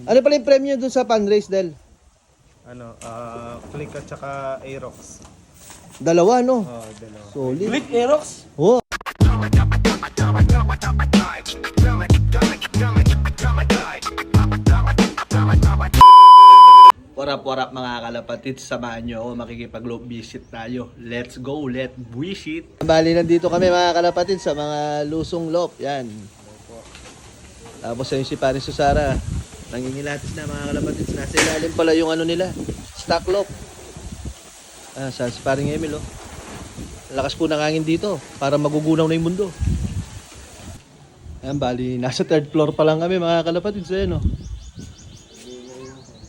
Ano pala yung premium dun sa fundraise, Del? Click at saka Aerox. Dalawa, no? Dalawa. Solid. Click Aerox. Oh. Warap mga kalapatid, samahan nyo ako, makikipag-globe visit tayo. Let's go, let's visit. Bali, nandito kami mga kalapatid sa mga lusong lop, yan. Tapos ayun si Paring Susara, nangingilatis na mga kalapatid. Nasa ilalim pala yung ano nila, stock lop. Sa si Paring Emil, oh. Lakas po ng hangin dito, para magugunaw na yung mundo. Ayan, bali, nasa third floor pa lang kami mga kalapatid. So, yan, oh.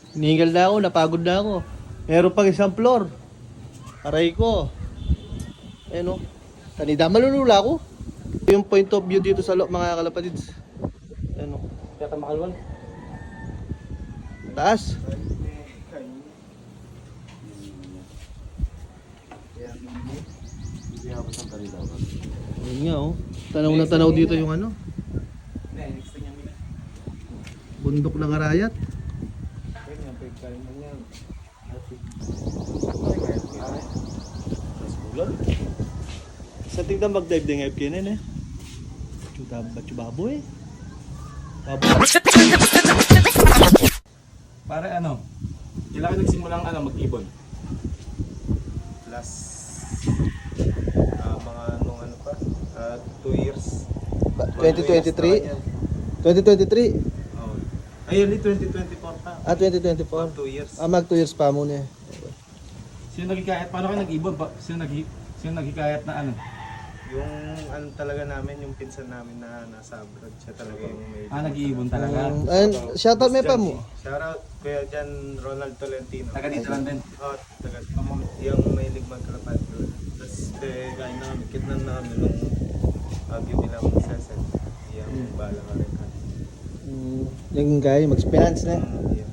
Hinihingal na ako, napagod na ako. Meron pang isang floor. Aray ko. Ayan, oh. Kanida, malulula ako. Yung point of view dito sa loob mga kalapatids. Ayan, oh. Kaya tayo makalwan. Taas. Ayan nga, oh. Tanaw na tanaw dito yung ano. Bundok ng Arayat. Sa tingnan mag-dive din ngayon kinin eh. Baboy. Pare ano? Kailangan nagsimulang mag-ibon. Plus, mga ano pa, 2 years. 2023? 2023? Oh. Ay, early 2024 pa. 2024? 2 years. Mag 2 years pa muna eh. Sino naghikayat? Paano kayo nag-ibon? Sino naghikayat na ano? Yung talaga namin, yung pinsan namin na nasa abroad, siya talaga yung may... Nag-iibon talaga. Ayun, shoutout may pa mo. Shoutout kuya dyan, Ronald Tolentino. Taga dito lang din. Taga yung may ligmang kalapat doon. Tapos gaya namin, kitnan namin nung agyo nila mong seset. Yung bala ka rin ka. Yung guy, mag-finance na. Yeah.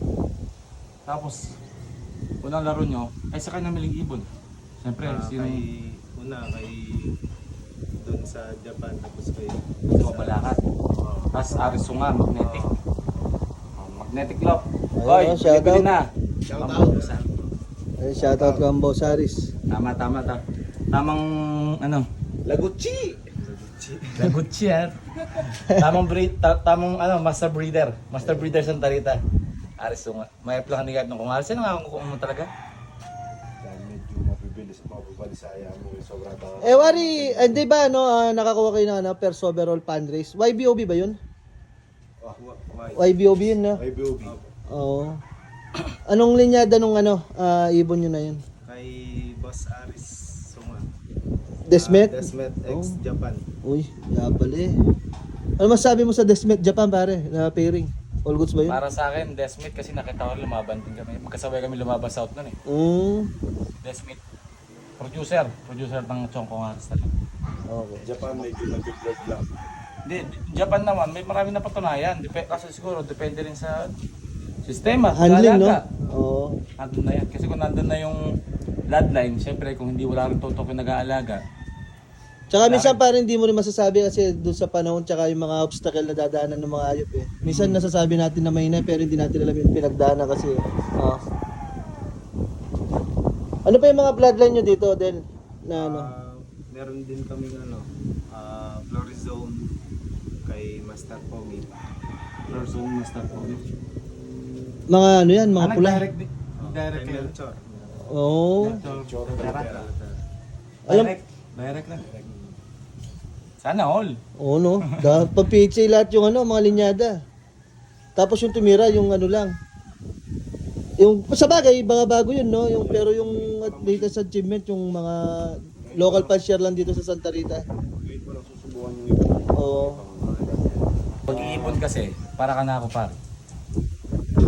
Tapos, unang laro nyo, ay sa kayo namiling ibon. Siyempre, sino Kay doon sa Japan, tapos kay Balakat. Tapos Arizona, magnetic. Magnetic lock. Ayun, Hoy, shoutout. bili na. Shoutout. Shoutout ka ang Boss Aris. Tama. Tamang ano? Laguchi! Laguchi yan. Tamang master breeder. Master breeder Santa Rita. Arizona. May lang nigat ng kung alis. Ano nga kung mo talaga? Medyo mabibilis, mababalisaya mo yung sobrang tao. Wari, hindi ba nakakuha kayo ng first overall fundraise? YBOB ba yun? YBOB yun, no? YBOB. Oo. Anong linyada nung ibon nyo na yun? Kay Boss Aris Suma. Desmet? Desmet X Japan. Uy, yapal eh. Ano masabi mo sa Desmet Japan pare, na pairing? All goods ba yun? Para sa akin, Desmit kasi nakita ko lumaban din kami. Magkasabay kami lumabas south nun eh. Desmit. Producer ng Chongkong Haras talaga. Okay. Japan medyo nag-vlog lang. Hindi, Japan naman, may marami na patunayan. Kasi siguro, depende rin sa sistema. Handling, no? Alaga. Oo. Nandun na yan. Kasi kung nandun na yung bloodline, syempre kung hindi wala rin tutok yung nag-aalaga. Tsaka minsan parang hindi mo rin masasabi kasi doon sa panahon tsaka yung mga obstacle na dadaanan ng mga hayop eh. Minsan nasasabi natin na mahina pero hindi natin alam yung pinagdaanan kasi. Ano pa yung mga bloodline nyo dito, Del? Na Meron din kami Florizone kay Master Pogi. Florizone, Master Pogi. Mga yan, mga pula. Direct Kay Melchor. Oo. Direct na. Sana all. Oo, no. Pag PHA lahat yung mga linyada. Tapos yung tumira, yung lang. Yung, sa bagay, mga bago yun, no? Pero yung latest achievement, yung mga local fancier lang dito sa Santa Rita. Wait mo lang susubukan yung iba. Oo. Pag-iipon kasi, para ka na ako par.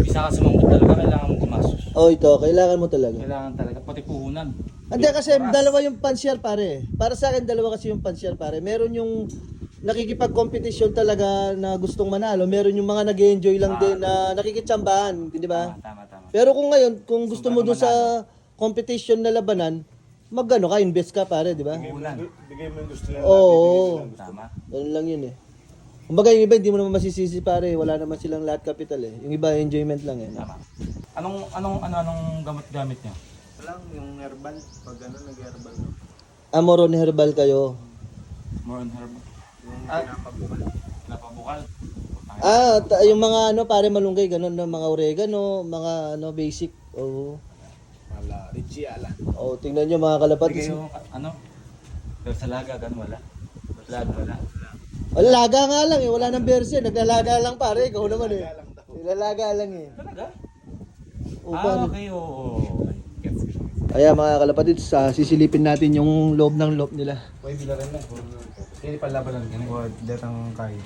Isa ka sumangkot talaga, kailangan mo gumastos. Ito, kailangan mo talaga. Kailangan talaga, pati puhunan. Hindi kasi dalawa yung fancier pare. Para sa akin, dalawa kasi yung fancier pare. Meron yung nakikipag-competition talaga na gustong manalo. Meron yung mga nag-enjoy lang din na nakikitsambahan, di ba? Tama. Pero kung ngayon, kung gusto mo doon sa competition na labanan, ka, invest ka pare, di ba? Puhunan. Bigay mo yung gusto nila. Oo. Tama. Ganun lang yun eh. Kumbaga yung iba, hindi mo naman masisisi pare. Wala naman silang lahat capital eh. Yung iba, enjoyment lang eh. Tama. Anong gamot gamit niya? Walang yung herbal. Pag nag-herbal. Amoron herbal kayo. More on herb. Yung Ah. pinapabukal. Napabukal. Yung mga pare malunggay, ganun na mga oregano, mga basic. Oo. Wala. Richie ala. Oh, tingnan nyo mga kalapatids. Yung pero sa laga, ganun wala. Laga wala. Laga nga lang eh, wala nang version. Naglalaga lang pare, ikaw naman eh. Nilalaga lang eh. Talaga? O, paano? Okay, oo. Gets. Ayan mga kalapatids, sisilipin natin yung loob ng loob nila. Uy, bila rin lang. Hindi palaban lang. Ganun. O, detang kay.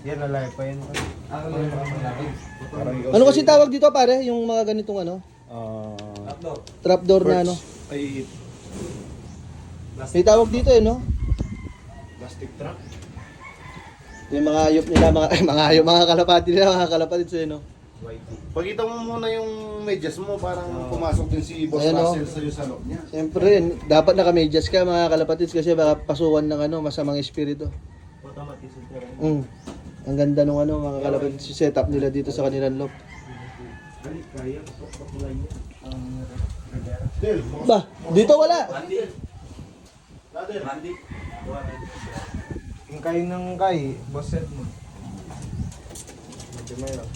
Yan, nalay pa yun. Ano lang yung mga Ano kasi tawag dito pare, yung mga ganitong Upload. trapdoor na Ay, May tawag dito eh no? plastic trap. Yung mga hayop nila, mga kalapati nila, mga kalapatids eh no? Pagkita mo muna yung medyas mo, parang pumasok din si Boss Ayan, Russell sa'yo sa loob niya. Siyempre, dapat naka-medyas ka mga kalapatids kasi baka pasukan ng masamang espiritu. Automatic filter. Ang ganda nung mga kalapatids, yung setup nila dito sa kanilang loob. Kaya, pakulay niya. Ang Rivera. Del, Ba, dito wala. Randy. Yung kayo ng kay, boss set mo. Medyo mayroon.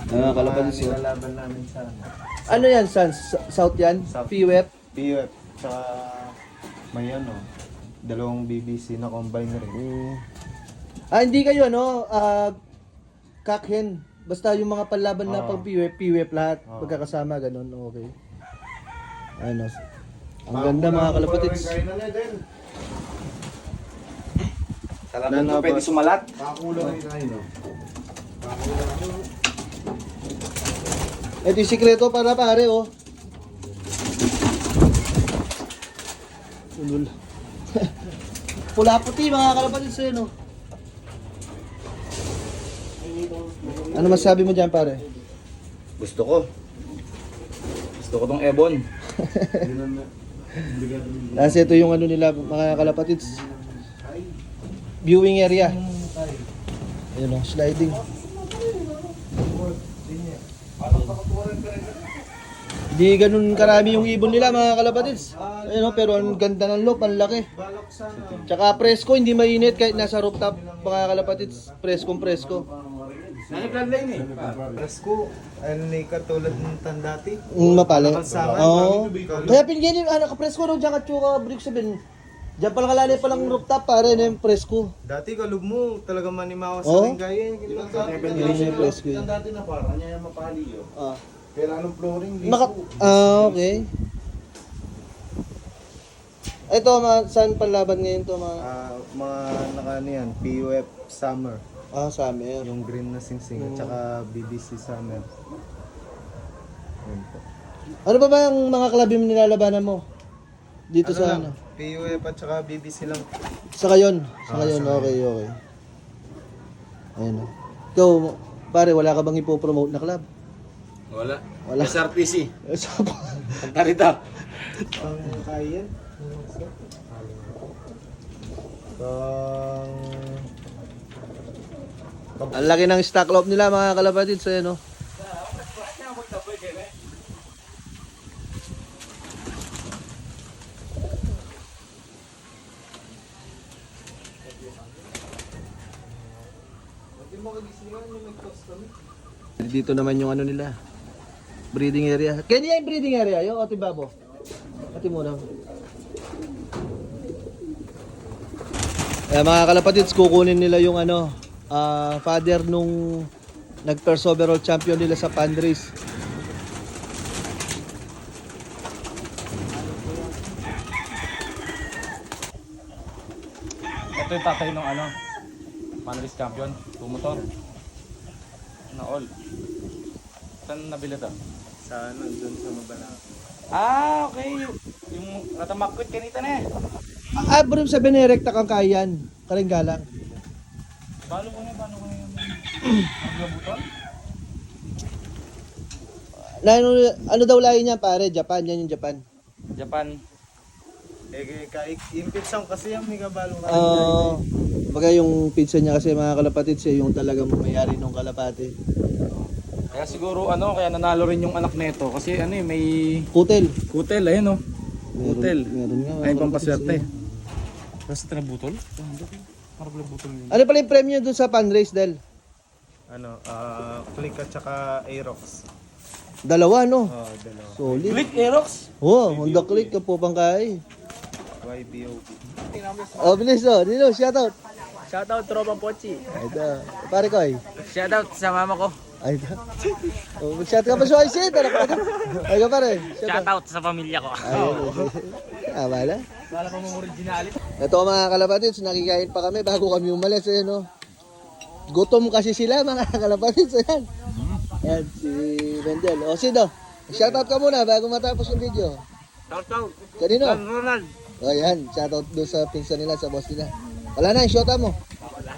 Mga kalapatids. Nilalaban namin sa Ano yan, South yan? South. PWEP? PUF. Tsaka may dalawang BBC na combine rin. Hindi kayo kakhen. Basta yung mga panlaban na pang PWEP lahat, pagkakasama, ganun, okay. Ang ganda mga kalapatids. Kaya na na, Del. Salamat na pwede sumalat. Kakulang rin tayo, no? Ito yung sikreto para pare, oh. Ulul. Pula-puti mga kalapatids eh, no? Ano masabi mo dyan, pare? Gusto ko. Gusto ko tong Ebon. Kasi ito yung nila, mga kalapatids. Viewing area. Ayun, sliding. Di ganun karami yung ibon nila mga kalapatids. Ayun, pero ang ganda ng loob, ang laki. Balak sana. Tsaka presko, hindi mainit kahit nasa rooftop mga kalapatids. Preskong presko. Nani-plan lane eh. Presko, ni katulad ng tandati. Mapala. Kalsama. Oo. Kaya pinigyan yung kapresko nung dyan katsuka brick sabihin. Diyan pala kalali palang rooftop pare na yung presko. Dati kalub mo, talaga manimawa Oh? sa linggayan. Yun yung presko yun. Ang dati na parang, niya yung mapali yun. Ah. Pero anong flooring dito? Okay. Ito, saan panlaban ngayon to mga? Mga yan, PUF Summer. Summer. Yung green na singsing at saka BBC Summer. Yun po. Ano ba yung mga club yung nilalabanan mo? Dito sa lang, PUF at saka BBC lang. Sa kayon. Sa kayon, sa okay. Ayun. Ikaw, pare, wala ka bang ipopromote na club? Wala. Wala. SRPC. Ang tarita. Ang kaya. Ang laki ng stock loop nila mga kalapatids, ayun no. Dito naman yung nila. Breeding area. Kanya yung breeding area, yo, Ate Babo. Ate muna. Mga kalapatids, kukunin nila yung father nung nag-first overall champion nila sa Pan Race. Ito yung tatay ng Manris champion. Tumotor. Na all. Saan nabili to? Sa doon sa Mabalaki. Okay. Yung natamakwit kanita na eh. Bro, sabi na rekta kang kayan. Karinggalang. Paano ko na yung maglabuton? Ano daw lahi niya pare? Japan, yan yung Japan. Japan. Yung pizza kasi yung may kabalo ka. Baga yung pizza niya kasi mga kalapatid, siya yung talagang may-ari ng kalapati. Kaya siguro kaya nanalo rin yung anak nito kasi may Kutel. kutel, ayun oh. Kutel. Meron nga. Ay, mga pampaswerte. kalapatids, Tapos ito na butol? Parang pala butol yun. Ano pala yung premyo dun sa fundraise, Del? Click at saka Aerox. Dalawa, no? Dalawa. Solid. Click Aerox! Oh, Honda Click ka po pang kay. YBOB. Oh, bilis oh. Dino, shoutout. Shoutout Tropang Pochi. Ito. Pare ko ay. Shoutout sa mama ko. Ay, ito. Oh, mag-shout ka pa sa IC. Tara pa. Ay ka pare. Shoutout sa pamilya ko. Ayun. Bala. Wala pa mong originality. Ito mga kalapatids, nakikain pa kami bago kami umalis. Ayan, no? Gutom kasi sila mga kalapatids. Ayan. Ayan, si Wendell. O, Sido. Shoutout ka muna bago matapos yung video. Shoutout. Kanino? Ronald. O, yan. Shoutout doon sa pinsan nila, sa boss nila. Wala na, yung shota mo. Wala.